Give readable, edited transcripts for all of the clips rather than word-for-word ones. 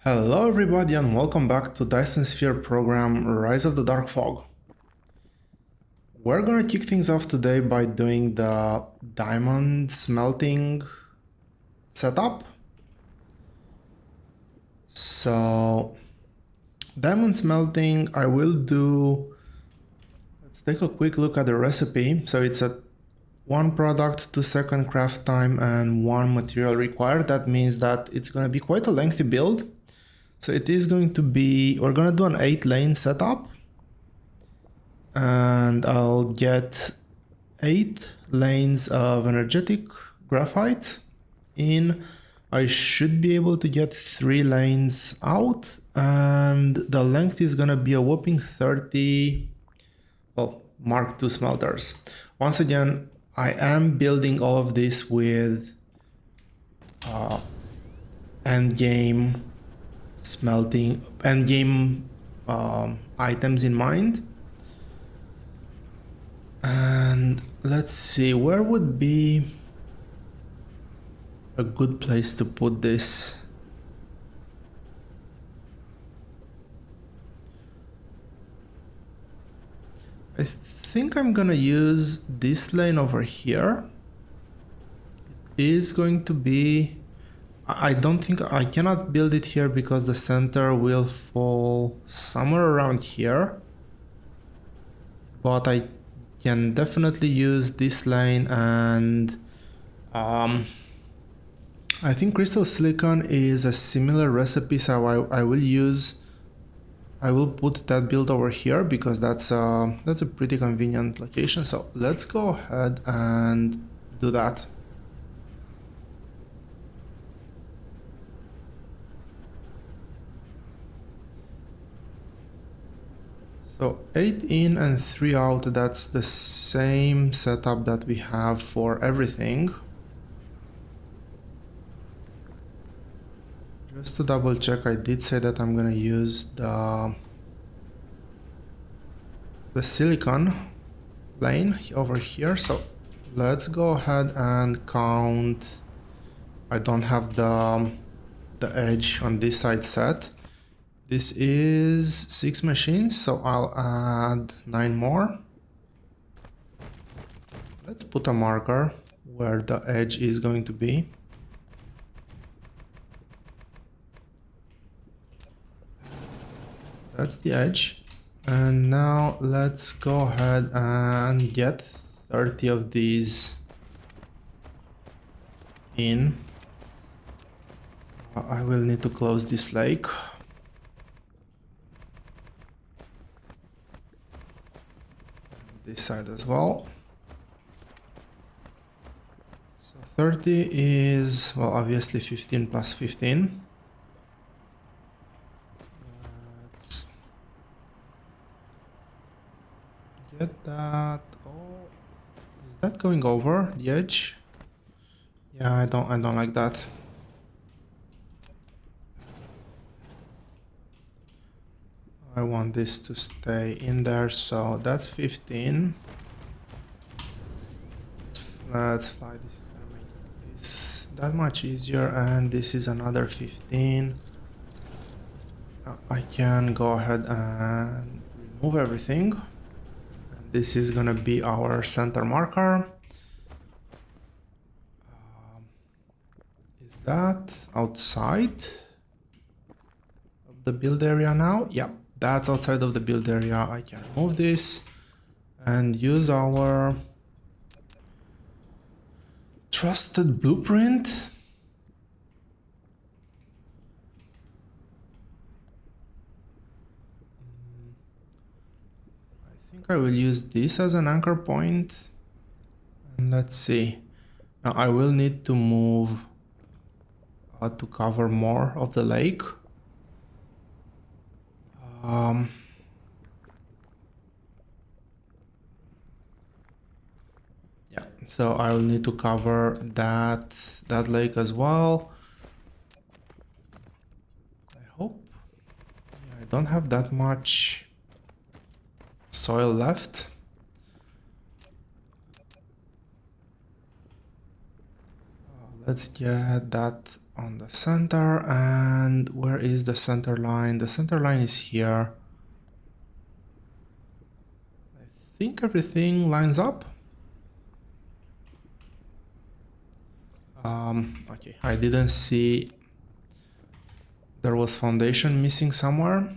Hello everybody and welcome back to Dyson Sphere Program Rise of the Dark Fog. We're gonna kick things off today by doing the diamond smelting setup. So diamond smelting, I will do, let's take a quick look at the recipe. So it's a 1 product, 2-second craft time and 1 material required. That means that it's gonna be quite a lengthy build. So it is going to be, we're gonna do an 8-lane setup and I'll get 8 lanes of energetic graphite in. I should be able to get 3 lanes out and the length is gonna be a whopping 30, well, Mark II smelters. Once again, I am building all of this with endgame smelting, endgame items in mind. And let's see, where would be a good place to put this? I think I'm gonna use this lane over here. It is going to be, I don't think, I cannot build it here because the center will fall somewhere around here. But I can definitely use this lane and I think crystal silicon is a similar recipe, so I will put that build over here because that's a pretty convenient location. So let's go ahead and do that. So 8 in and 3 out, that's the same setup that we have for everything. Just to double check, I did say that I'm gonna use the silicon lane over here. So let's go ahead and count. I don't have the edge on this side set. This is 6 machines, so I'll add 9 more. Let's put a marker where the edge is going to be. That's the edge. And now let's go ahead and get 30 of these in. I will need to close this lake. This side as well. So 30 is, well, obviously 15 plus 15. Let's get that. Oh, is that going over the edge? Yeah, I don't like that. I want this to stay in there, so that's 15. Let's fly. This is gonna make this that much easier, and this is another 15. I can go ahead and remove everything. And this is gonna be our center marker. Is that outside of the build area now? Yep. That's outside of the build area. I can remove this and use our trusted blueprint. I think I will use this as an anchor point. And let's see. Now I will need to move to cover more of the lake. Yeah, so I will need to cover that lake as well. I hope. Yeah, I don't have that much soil left. Let's get that on the center. And where is the center line? The center line is here. I think everything lines up. Okay, I didn't see there was foundation missing somewhere.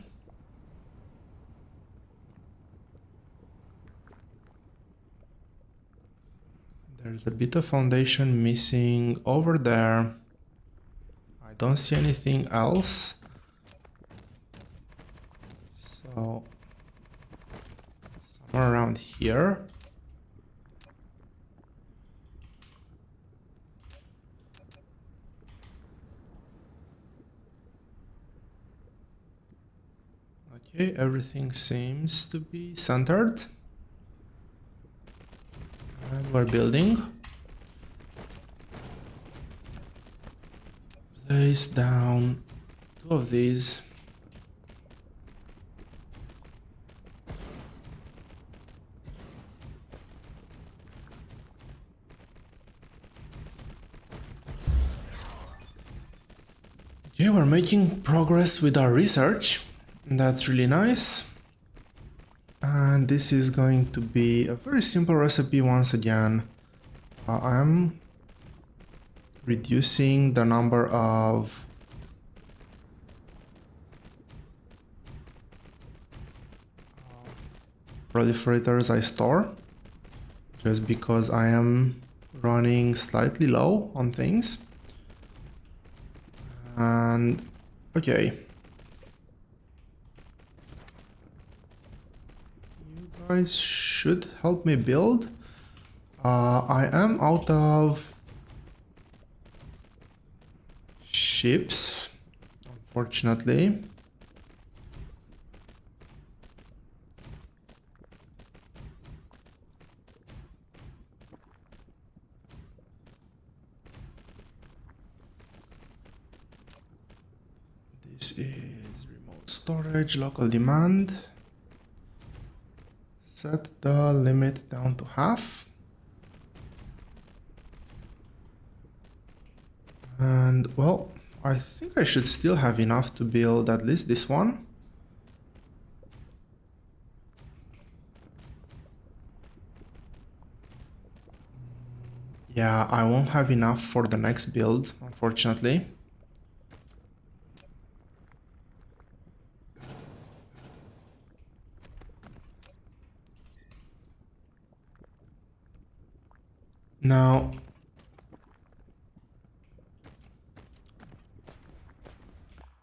There's a bit of foundation missing over there. I don't see anything else. So somewhere around here. Okay, everything seems to be centered. And we're building. Place down 2 of these. Okay, we're making progress with our research. That's really nice. And this is going to be a very simple recipe once again. I'm reducing the number of proliferators I store, just because I am running slightly low on things. And okay, you guys should help me build. I am out of ships, unfortunately. This is remote storage, local demand. Set the limit down to half. And well, I think I should still have enough to build at least this one. Yeah, I won't have enough for the next build, unfortunately. Now,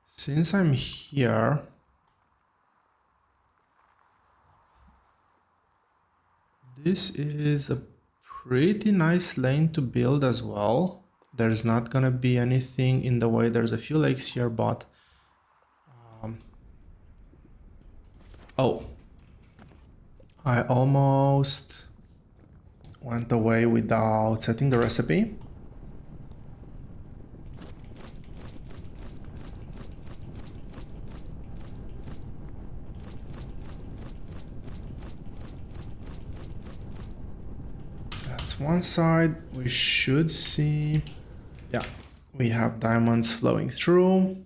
since I'm here, this is a pretty nice lane to build as well. There's not gonna be anything in the way. There's a few lakes here, but oh, I almost went away without setting the recipe. That's one side. We should see, yeah, we have diamonds flowing through.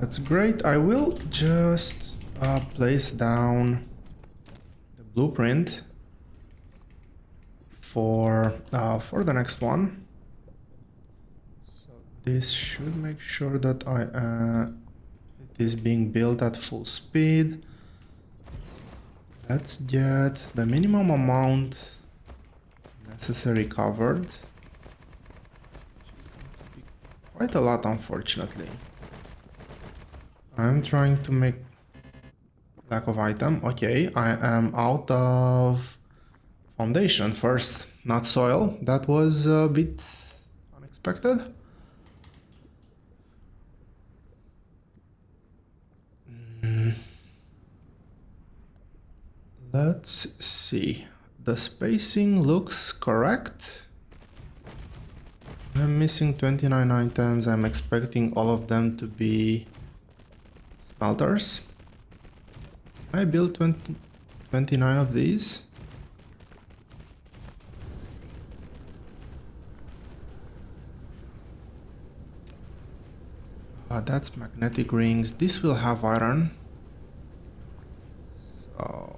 That's great. I will just place down the blueprint for the next one. So this should make sure that it is being built at full speed. Let's get the minimum amount necessary covered. Quite a lot, unfortunately. I'm trying to make lack of item. Okay, I am out of foundation first, not soil. That was a bit unexpected. Let's see. The spacing looks correct. I'm missing 29 items. I'm expecting all of them to be smelters. I built 29 of these. That's magnetic rings. This will have iron. So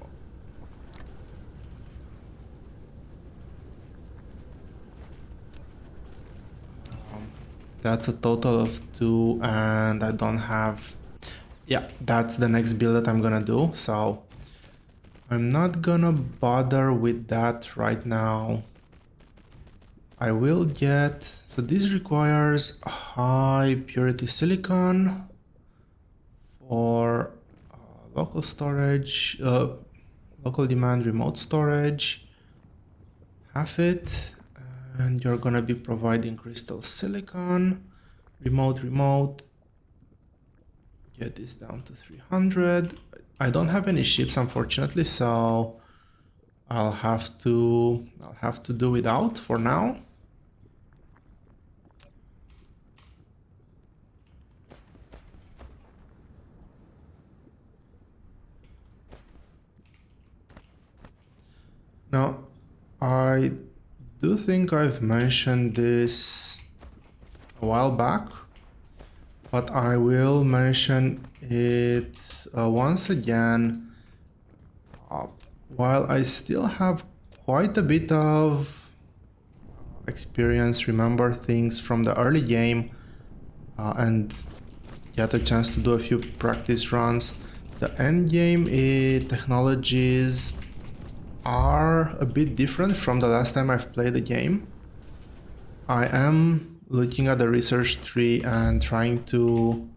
that's a total of 2, and I don't have... Yeah, that's the next build that I'm gonna do, so I'm not gonna bother with that right now. I will get... So this requires high purity silicon for local storage, local demand remote storage. Have it, and you're gonna be providing crystal silicon, remote. Get this down to 300. I don't have any ships, unfortunately, so I'll have to do without for now. Now, I do think I've mentioned this a while back, but I will mention it once again. While I still have quite a bit of experience, remember things from the early game, and get a chance to do a few practice runs, the end game technologies are a bit different from the last time I've played the game. I am looking at the research tree and trying to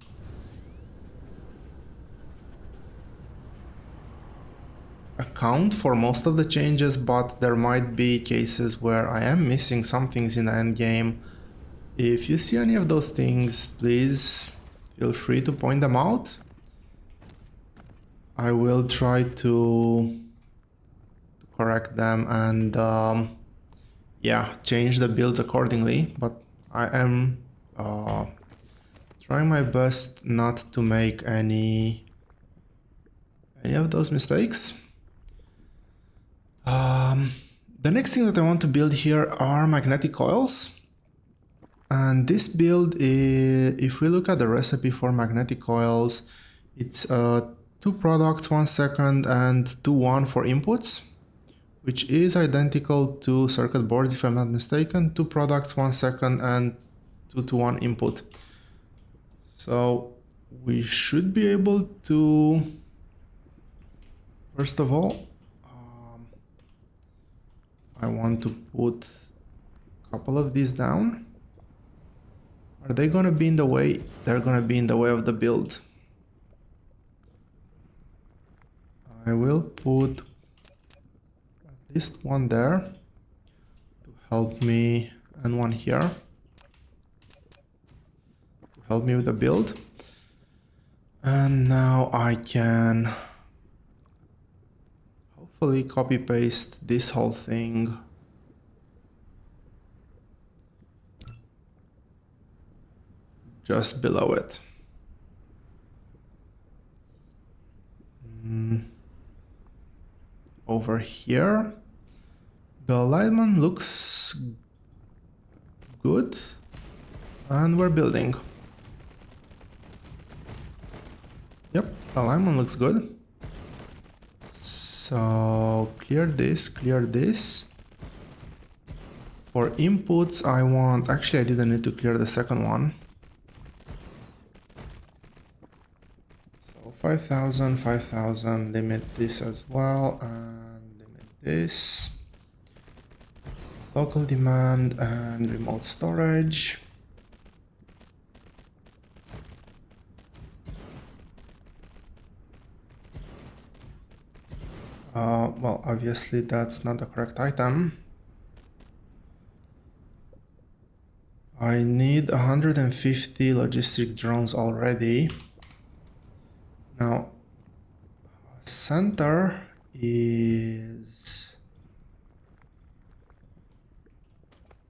account for most of the changes, but there might be cases where I am missing some things in the end game. If you see any of those things, please feel free to point them out. I will try to correct them and yeah, change the builds accordingly, but I am trying my best not to make any of those mistakes. The next thing that I want to build here are magnetic coils. And this build, if we look at the recipe for magnetic coils, it's 2 products, 1 second, and 2 1 for inputs, which is identical to circuit boards if I'm not mistaken. 2 products, 1 second, and 2 to 1 input. So we should be able to, first of all, I want to put a couple of these down. Are they gonna be in the way? They're gonna be in the way of the build. I will put at least 1 there to help me, and 1 here to help me with the build. And now I can hopefully copy paste this whole thing just below it. Over here, the alignment looks good, and we're building. Yep, alignment looks good. So clear this, clear this. For inputs, I want... Actually, I didn't need to clear the second one. So 5,000, 5,000, limit this as well, and limit this. Local demand and remote storage. Well, obviously that's not the correct item. I need 150 logistic drones already. Now, center is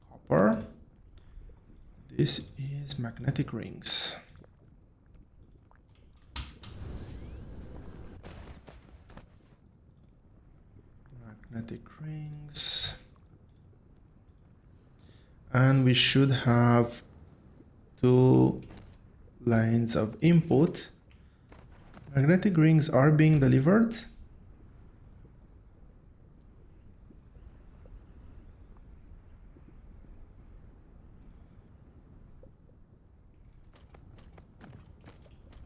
copper. This is magnetic rings. magnetic rings. And we should have 2 lanes of input. Magnetic rings are being delivered.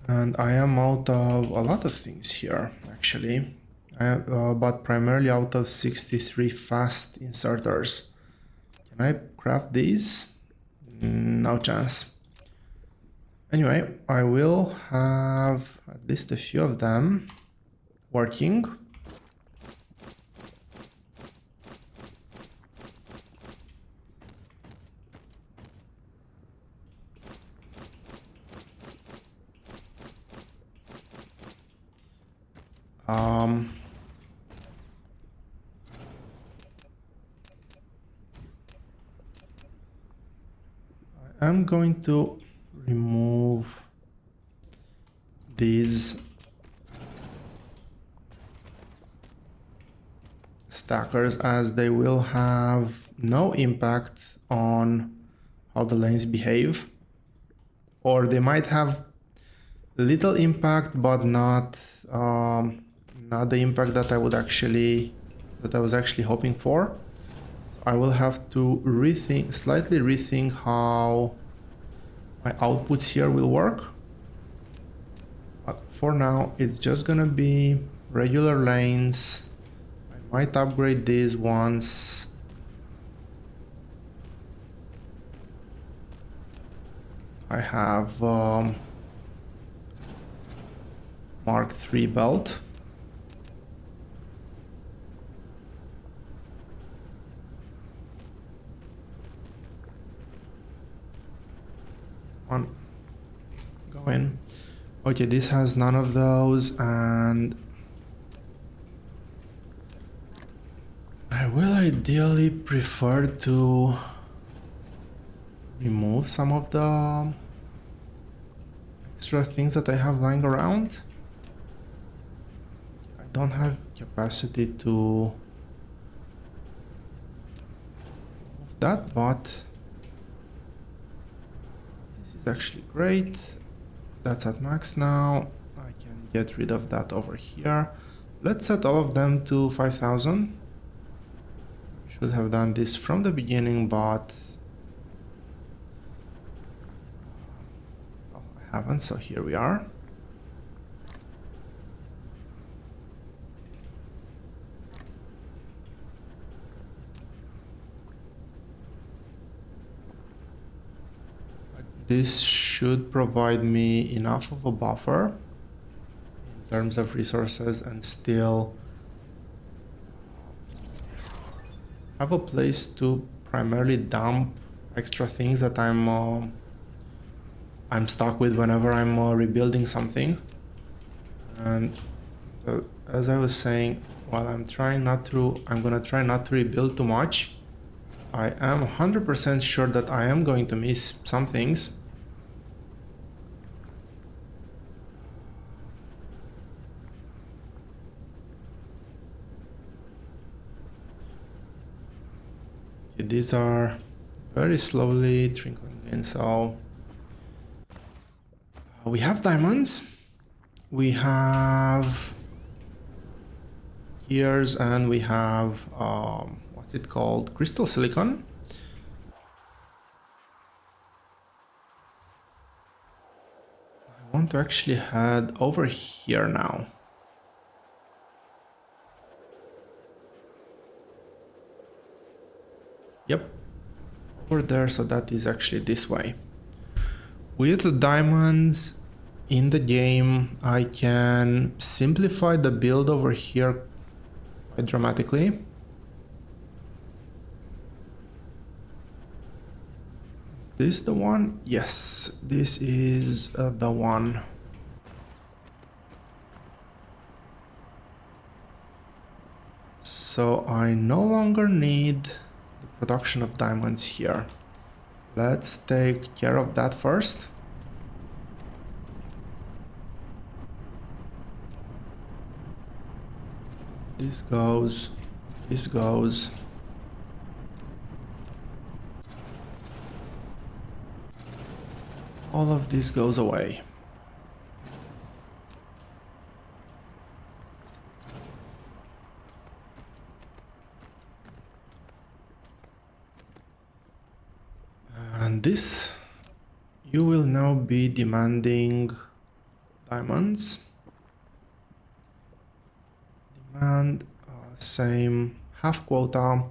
And I am out of a lot of things here, actually. But primarily out of 63 fast inserters. Can I craft these? No chance. Anyway, I will have at least a few of them working. I'm going to remove these stackers as they will have no impact on how the lanes behave, or they might have little impact but not the impact that I was actually hoping for. I will have to slightly rethink how my outputs here will work. But for now, it's just gonna be regular lanes. I might upgrade these once I have Mark III belt. One, go in. Okay, this has none of those, and I will ideally prefer to remove some of the extra things that I have lying around. I don't have capacity to move that, but actually great. That's at max now. I can get rid of that over here. Let's set all of them to 5000. Should have done this from the beginning, but I haven't, so here we are. This should provide me enough of a buffer in terms of resources and still have a place to primarily dump extra things that I'm stuck with whenever I'm rebuilding something. And as I was saying, while I'm gonna try not to rebuild too much. I am 100% sure that I am going to miss some things. Okay, these are very slowly trickling in, so we have diamonds, we have gears, and we have what's it called? Crystal silicon. I want to actually head over here now. Yep, over there, so that is actually this way. With the diamonds in the game, I can simplify the build over here quite dramatically. This the one? Yes, this is the one. So I no longer need the production of diamonds here. Let's take care of that first. This goes this goes. All of this goes away. And this, you will now be demanding diamonds. Demand same half quota.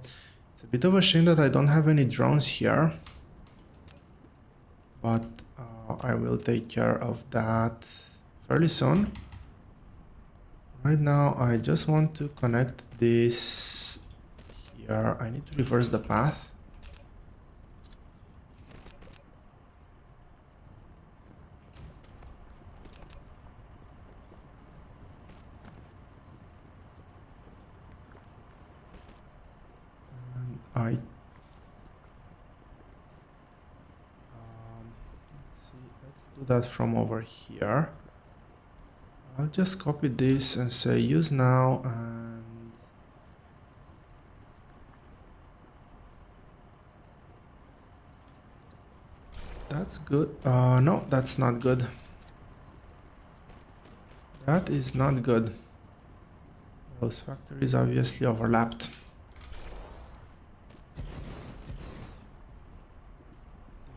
It's a bit of a shame that I don't have any drones here, but I will take care of that fairly soon. Right now I just want to connect this here. I need to reverse the path. And let's see, let's do that from over here. I'll just copy this and say use now, and that's good. No, that's not good. That is not good. Those factories obviously overlapped.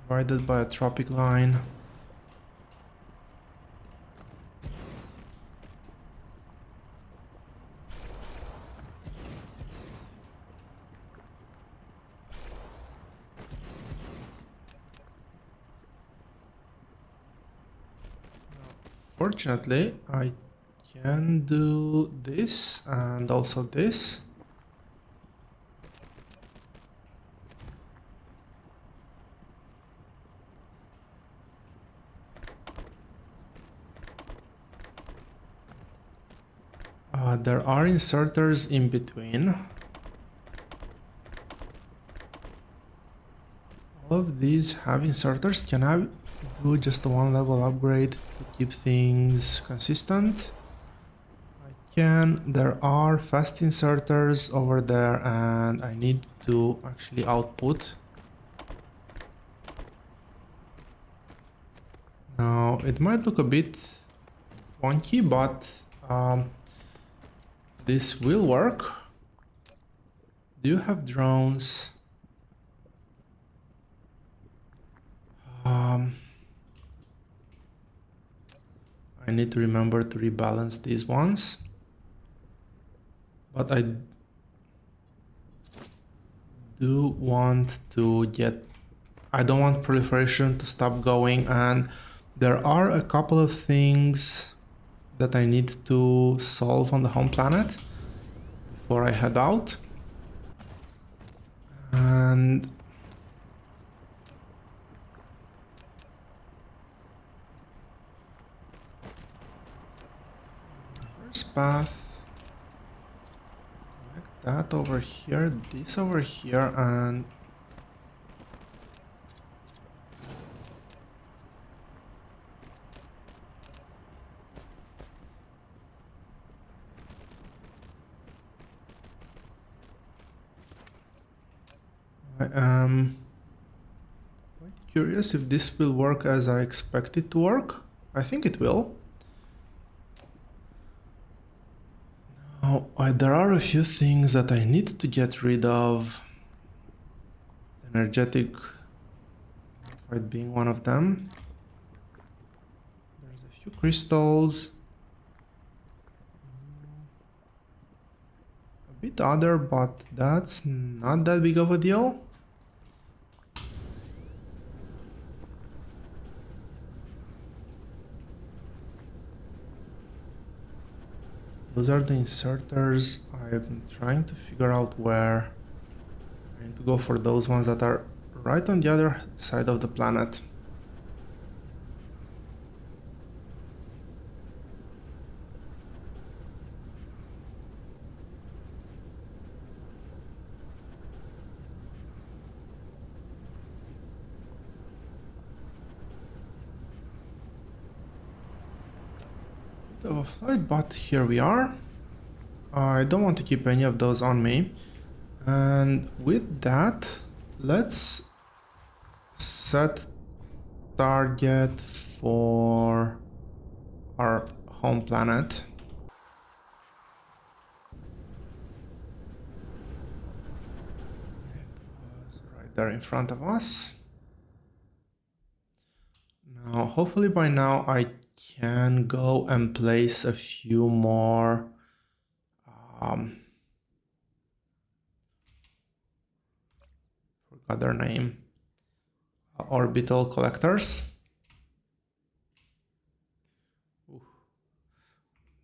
Divided by a tropic line. Fortunately, I can do this and also this. There are inserters in between. All of these have inserters. Can I do just a one level upgrade to keep things consistent? I can. There are fast inserters over there, and I need to actually output. Now it might look a bit wonky, but this will work. Do you have drones? I need to remember to rebalance these ones. But I do want to get... I don't want proliferation to stop going, and there are a couple of things that I need to solve on the home planet before I head out. And first path, connect that over here, this over here, and I am quite curious if this will work as I expect it to work. I think it will. Now, there are a few things that I need to get rid of. Energetic graphite being one of them. There's a few crystals. A bit other, but that's not that big of a deal. Those are the inserters. I'm trying to figure out where. I need to go for those ones that are right on the other side of the planet. Bit of a flight, but here we are. I don't want to keep any of those on me. And with that, let's set target for our home planet. It was right there in front of us. Now, hopefully by now I can go and place a few more forgot their name, orbital collectors. Ooh,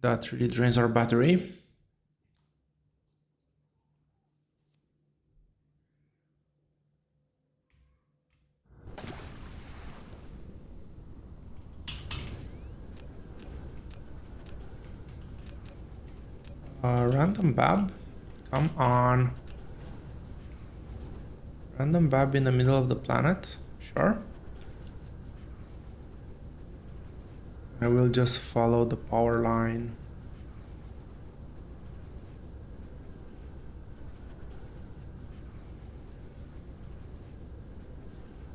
that really drains our battery. Random Bab, come on. Random Bab in the middle of the planet, sure. I will just follow the power line.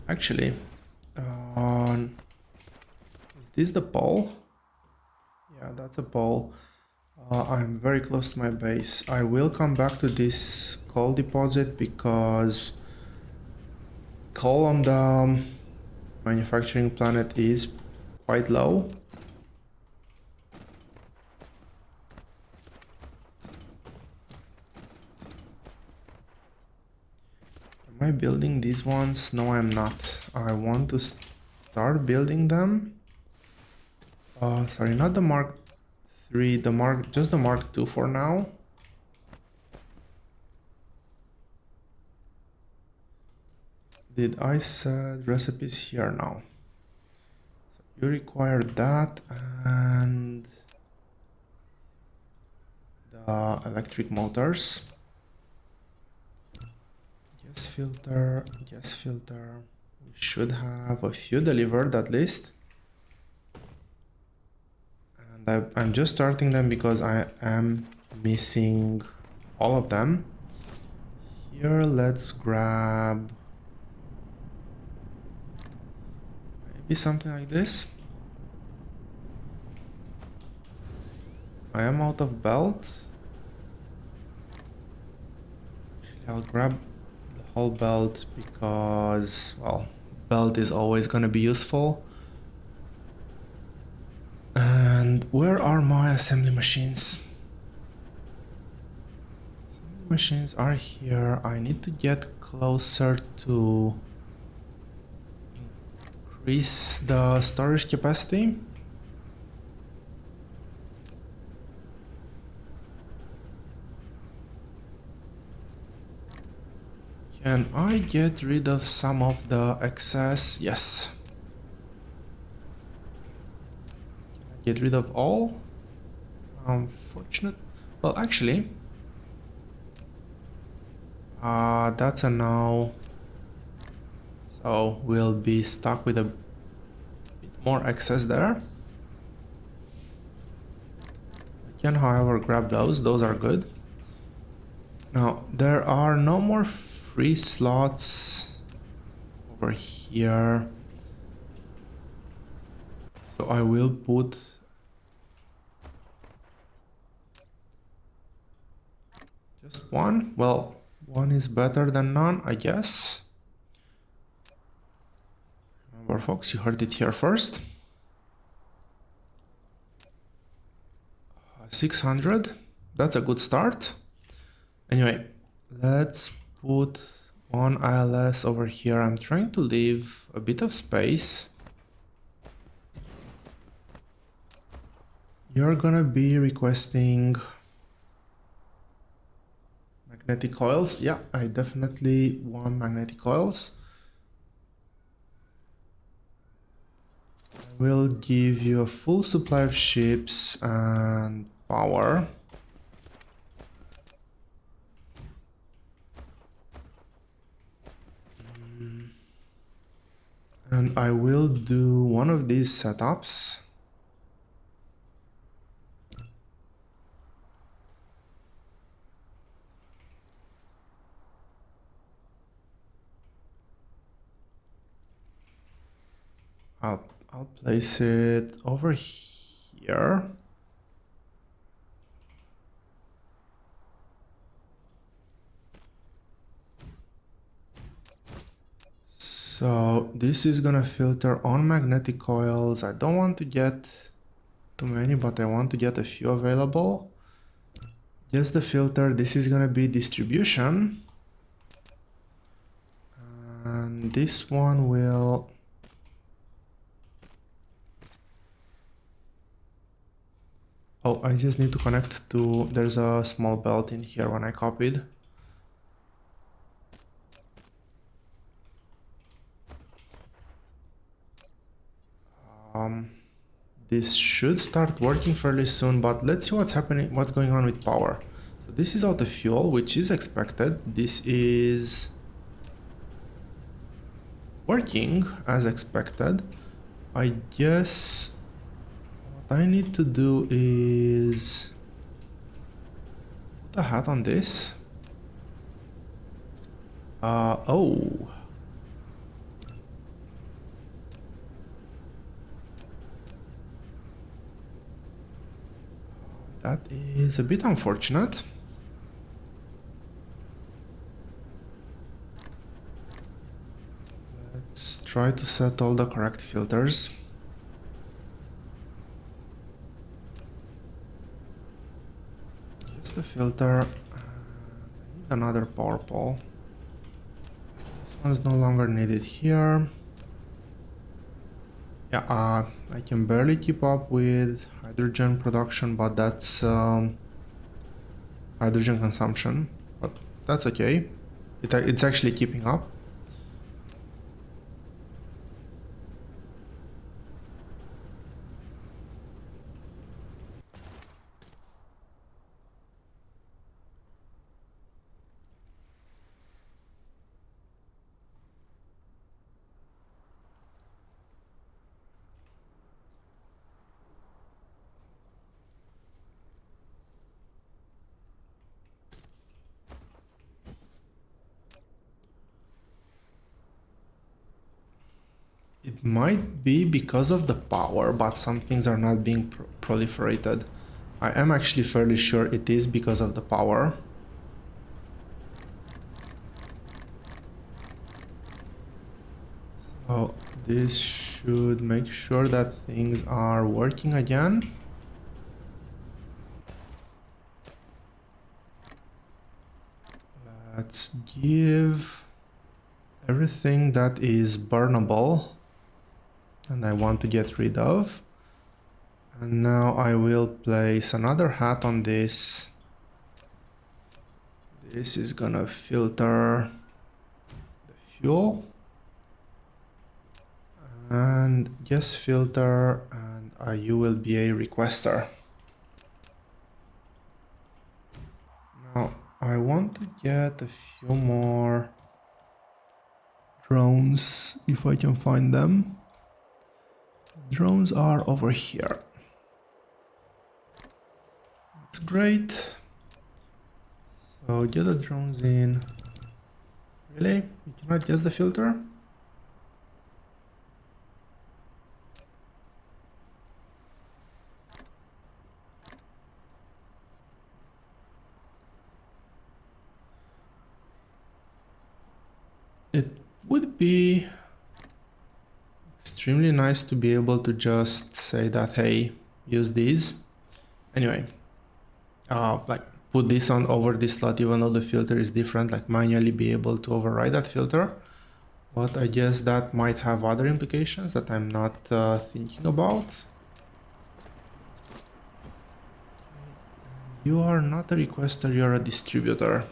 Actually, is this the pole? Yeah, that's a pole. I'm very close to my base. I will come back to this coal deposit because coal on the manufacturing planet is quite low. Am I building these ones? No, I'm not. I want to start building them. Sorry, not the Mark 3, just the Mark 2 for now. Did I set recipes here now? So you require that and the electric motors. Gas filter, gas filter. We should have a few delivered at least. And I'm just starting them because I am missing all of them. Here, let's grab maybe something like this. I am out of belt. Actually, I'll grab the whole belt because, well, belt is always going to be useful. And where are my assembly machines? Assembly machines are here. I need to get closer to increase the storage capacity. Can I get rid of some of the excess? Yes. Get rid of all? Unfortunate. Well, actually, that's a no. So we'll be stuck with a bit more excess there. I can, however, grab those. Those are good. Now, there are no more free slots over here. So I will put just one. Well, one is better than none, I guess. Remember, folks, you heard it here first. 600. That's a good start. Anyway, let's put one ILS over here. I'm trying to leave a bit of space. You're gonna be requesting magnetic coils. Yeah, I definitely want magnetic coils. I will give you a full supply of ships and power. And I will do one of these setups. I'll place it over here. So this is gonna filter on magnetic coils. I don't want to get too many, but I want to get a few available. Just the filter. This is gonna be distribution. And this one will... Oh, I just need to connect to... There's a small belt in here when I copied. This should start working fairly soon, but let's see what's happening, what's going on with power. So this is out of fuel, which is expected. This is working as expected. I guess what I need to do is put a hat on this. Oh. That is a bit unfortunate. Let's try to set all the correct filters. It's the filter. I need another power pole. This one's no longer needed here. Yeah, I can barely keep up with hydrogen production, but that's hydrogen consumption, but that's okay. It's actually keeping up. It might be because of the power, but some things are not being proliferated. I am actually fairly sure it is because of the power. So this should make sure that things are working again. Let's give everything that is burnable and I want to get rid of. And now I will place another hat on this. This is gonna filter the fuel. And yes, filter, and you will be a requester. Now I want to get a few more drones if I can find them. Drones are over here. That's great. So get the drones in. Really? You cannot guess the filter? It would be extremely nice to be able to just say that, hey, use these. Anyway, like put this on over this slot, even though the filter is different, like manually be able to override that filter. But I guess that might have other implications that I'm not thinking about. You are not a requester, you're a distributor.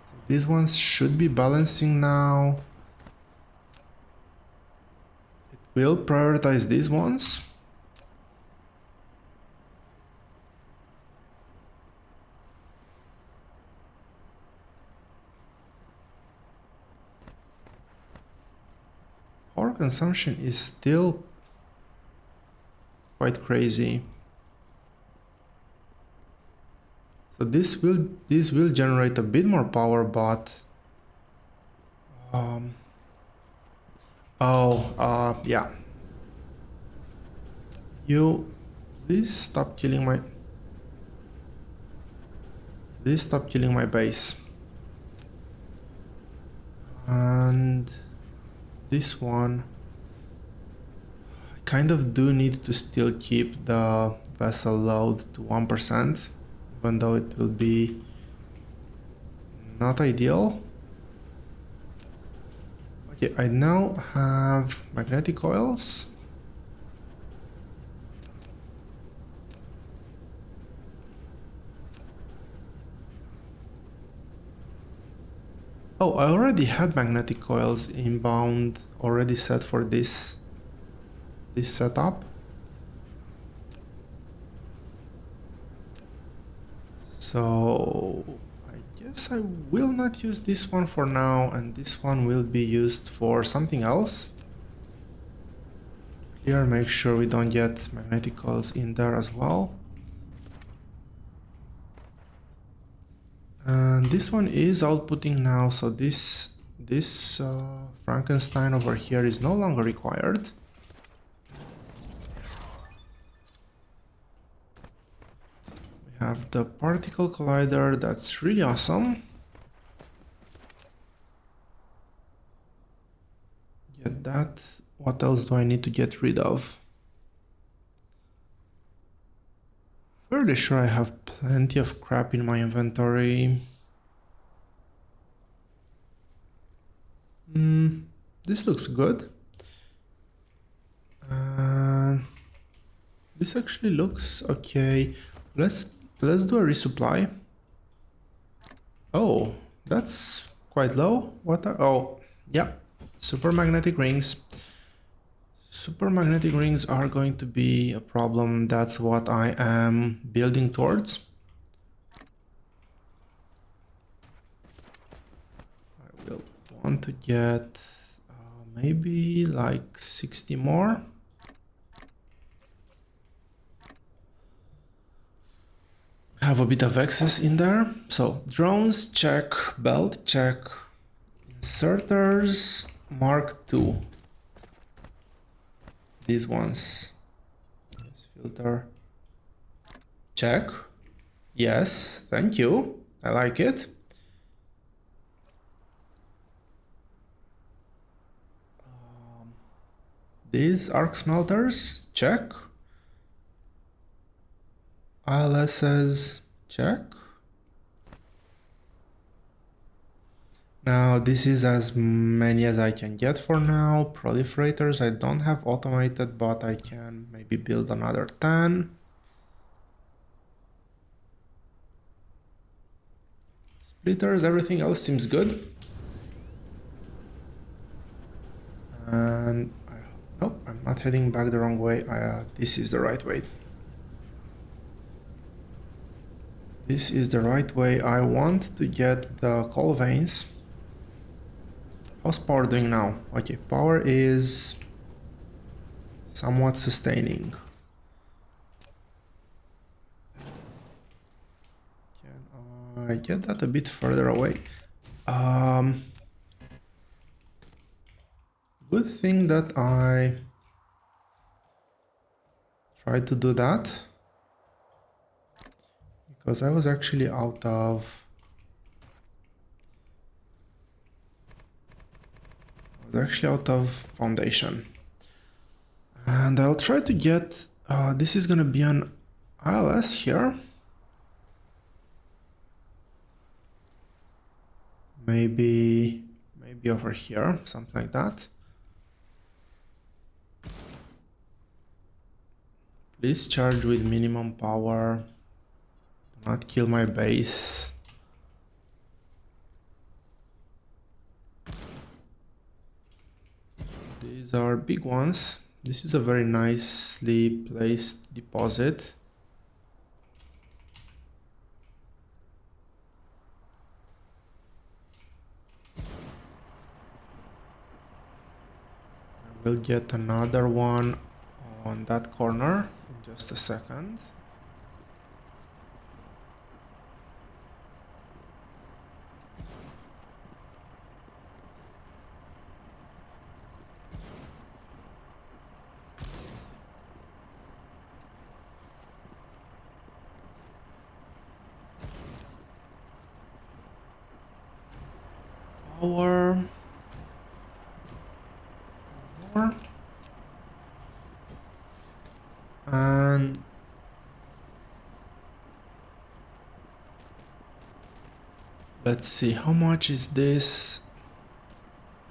So these ones should be balancing now. It will prioritize these ones. Power consumption is still quite crazy. So this will generate a bit more power, but yeah. You, please stop killing my... Please stop killing my base. And this one, I kind of do need to still keep the vessel load to 1%, even though it will be not ideal. Okay, I now have magnetic coils. Oh, I already had magnetic coils inbound already set for this setup. So I guess I will not use this one for now, and this one will be used for something else. Here, make sure we don't get magnetic coils in there as well. And this one is outputting now, so this Frankenstein over here is no longer required. We have the particle collider, that's really awesome. Get that. What else do I need to get rid of? Fairly sure I have plenty of crap in my inventory. This looks good. This actually looks okay. Let's do a resupply. Oh, that's quite low. What are... Oh, yeah. Super magnetic rings. Super magnetic rings are going to be a problem. That's what I am building towards. I will want to get maybe like 60 more. Have a bit of excess in there. So drones, check. Belt, check. Inserters, Mark II. These ones. Let's filter. Check. Yes, thank you. I like it. These arc smelters, check. ILSs, check. Now this is as many as I can get for now. Proliferators I don't have automated, but I can maybe build another 10. Splitters, everything else seems good. And nope, I'm not heading back the wrong way. This is the right way. This is the right way. I want to get the coal veins. How's power doing now? Okay, power is somewhat sustaining. Can I get that a bit further away? Good thing that I tried to do that, because I was actually out of foundation. And I'll try to get this is gonna be an ILS here. Maybe over here, something like that. Please charge with minimum power. Do not kill my base. These are big ones. This is a very nicely placed deposit. I will get another one on that corner in just a second. power. More. And let's see, how much is this?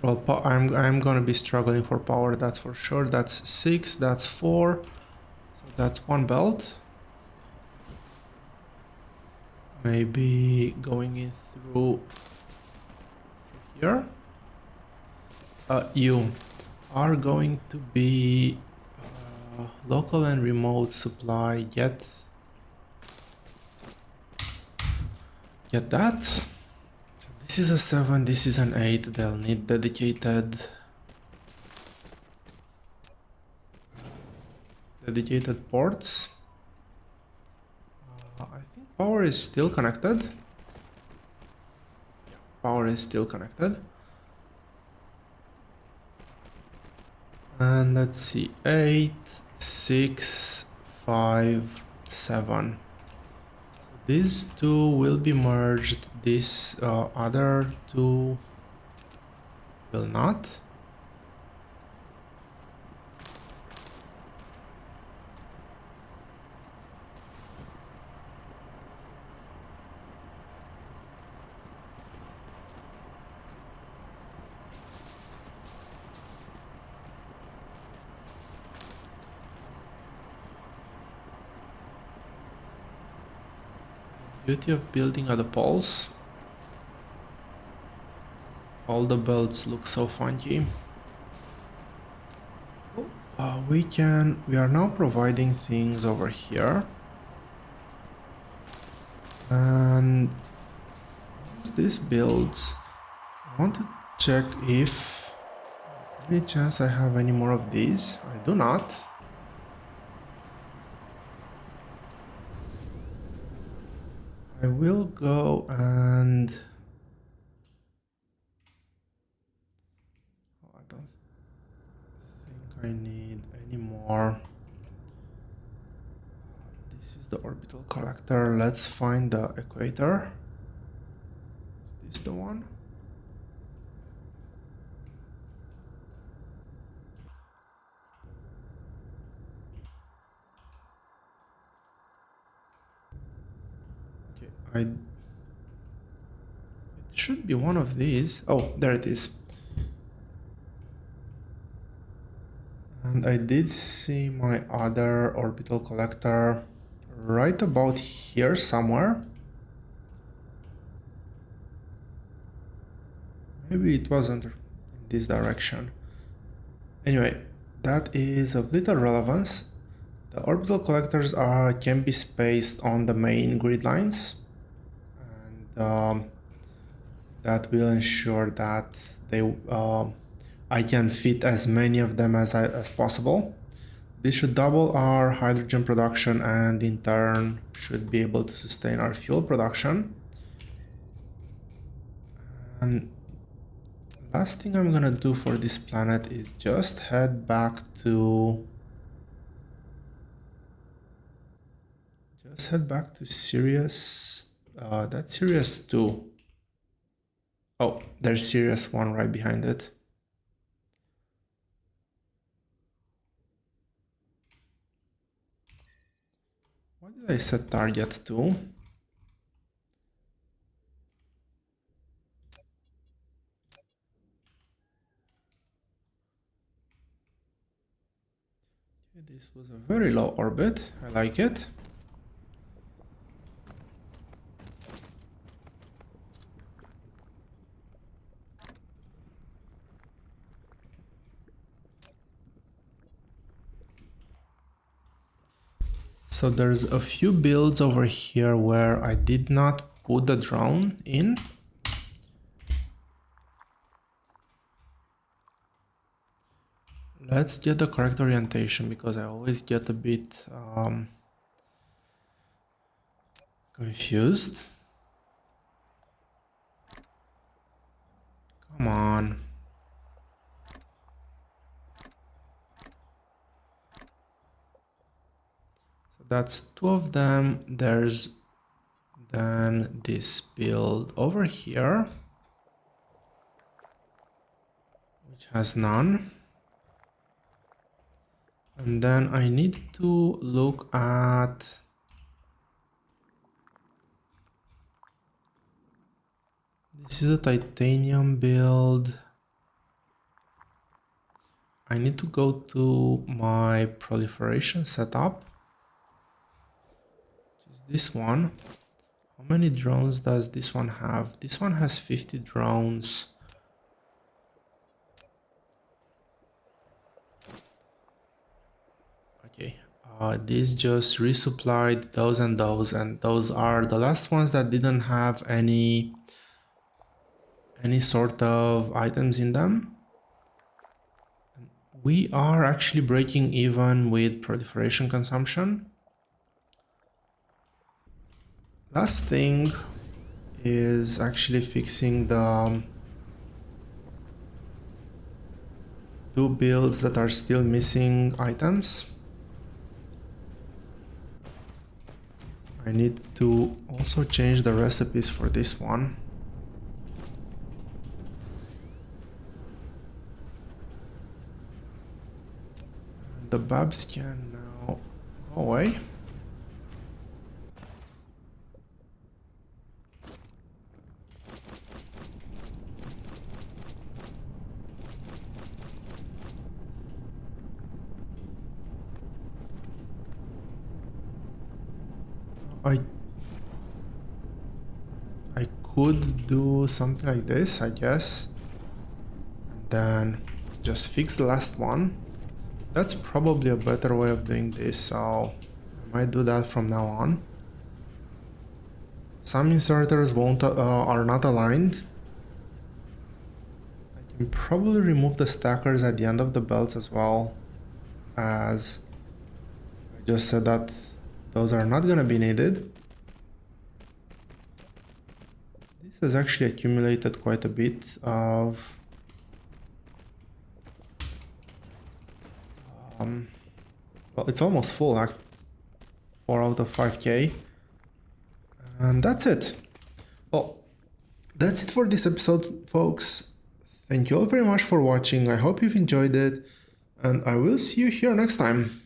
Well, I'm gonna be struggling for power, that's for sure. That's 6, that's 4, so that's one belt. Maybe going in through here. You are going to be local and remote supply. Get that. So this is a 7, this is an 8. They'll need dedicated ports. I think power is still connected. Yeah, power is still connected. And let's see, 8, 6, 5, 7. So these two will be merged. These other two will not. Beauty of building at the poles. All the belts look so funky. We are now providing things over here. And once this builds, I want to check if any chance I have any more of these. I do not. I will go and I don't think I need any more. This is the orbital collector. Let's find the equator. Is this the one? Okay, it should be one of these. Oh, there it is. And I did see my other orbital collector right about here somewhere. Maybe it wasn't in this direction. Anyway, that is of little relevance. The orbital collectors can be spaced on the main grid lines, and that will ensure that I can fit as many of them as possible. This should double our hydrogen production and in turn should be able to sustain our fuel production. And last thing I'm gonna do for this planet is just head back to Sirius. That's Sirius 2. Oh, there's Sirius 1 right behind it. Why did I set target to? This was a very low orbit. I like it. So there's a few builds over here where I did not put the drone in. Let's get the correct orientation because I always get a bit confused. Come on. So that's 2 of them. There's then this build over here. which has none. And then I need to look at this is a titanium build. I need to go to my proliferation setup, which is this one. How many drones does this one have? This one has 50 drones. Okay, this just resupplied those and those are the last ones that didn't have any sort of items in them. We are actually breaking even with proliferation consumption. Last thing is actually fixing the two builds that are still missing items. I need to also change the recipes for this one. The babs can now go away. I could do something like this, I guess, and then just fix the last one. That's probably a better way of doing this, so I might do that from now on. Some inserters are not aligned. I can probably remove the stackers at the end of the belts as well, as I just said that those are not going to be needed. This has actually accumulated quite a bit of well, it's almost full, 4 out of 5k. And that's it. Well, that's it for this episode, folks. Thank you all very much for watching. I hope you've enjoyed it, and I will see you here next time.